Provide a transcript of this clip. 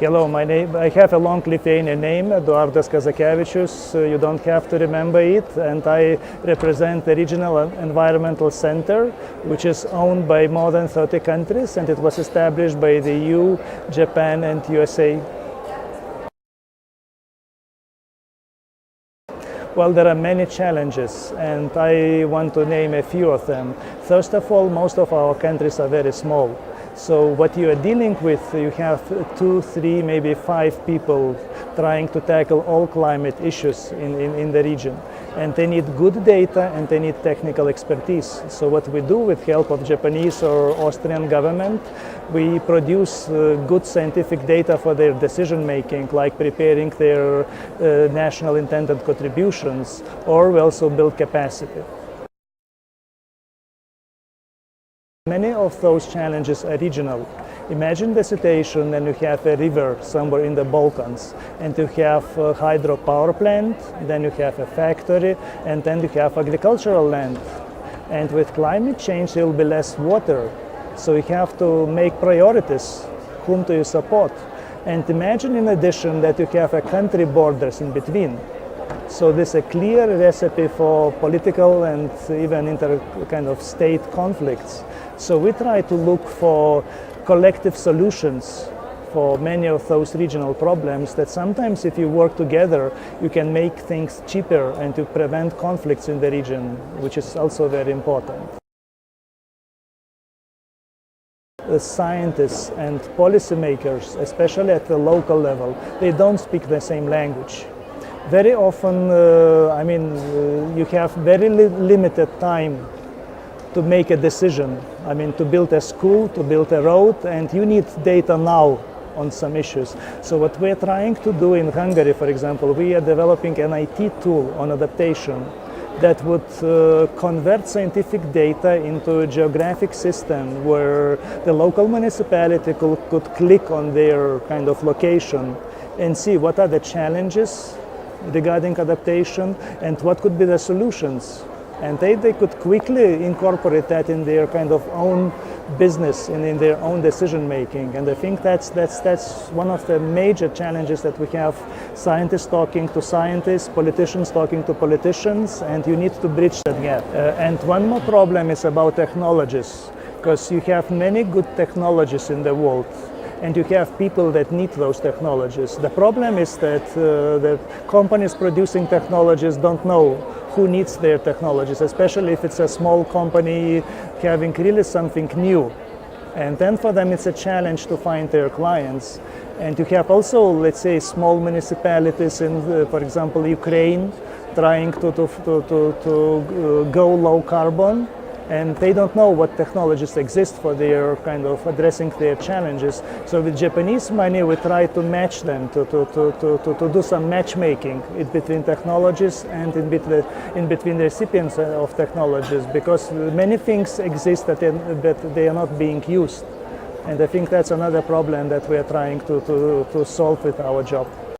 Hello, I have a long Lithuanian name, Eduardas Kazakevicius. You don't have to remember it. And I represent the Regional Environmental Center, which is owned by more than 30 countries, and it was established by the EU, Japan, and USA. Well, there are many challenges, and I want to name a few of them. First of all, most of our countries are very small. So what you are dealing with, you have 2, 3, maybe 5 people trying to tackle all climate issues in the region. And they need good data and they need technical expertise. So what we do with help of Japanese or Austrian government, we produce good scientific data for their decision making, like preparing their national intended contributions, or we also build capacity. Many of those challenges are regional. Imagine the situation when you have a river somewhere in the Balkans, and you have a hydropower plant, then you have a factory, and then you have agricultural land. And with climate change, there will be less water. So you have to make priorities. Whom do you support? And imagine in addition that you have a country borders in between. So this is a clear recipe for political and even kind of state conflicts. So we try to look for collective solutions for many of those regional problems that sometimes if you work together, you can make things cheaper and to prevent conflicts in the region, which is also very important. The scientists and policymakers, especially at the local level, they don't speak the same language. Very often, you have very limited time to make a decision. To build a school, to build a road, and you need data now on some issues. So what we're trying to do in Hungary, for example, we are developing an IT tool on adaptation that would convert scientific data into a geographic system where the local municipality could click on their kind of location and see what are the challenges regarding adaptation and what could be the solutions. And they could quickly incorporate that in their kind of own business and in their own decision making. And I think that's one of the major challenges that we have: scientists talking to scientists, politicians talking to politicians, and you need to bridge that gap. And one more problem is about technologies, because you have many good technologies in the world, and you have people that need those technologies. The problem is that the companies producing technologies don't know who needs their technologies, especially if it's a small company having really something new. And then for them it's a challenge to find their clients. And you have also, let's say, small municipalities in, for example, Ukraine, trying to go low carbon, and they don't know what technologies exist for their kind of addressing their challenges. So with Japanese money, we try to match them, to do some matchmaking in between technologies and in between recipients of technologies, because many things exist that they are not being used. And I think that's another problem that we are trying to solve with our job.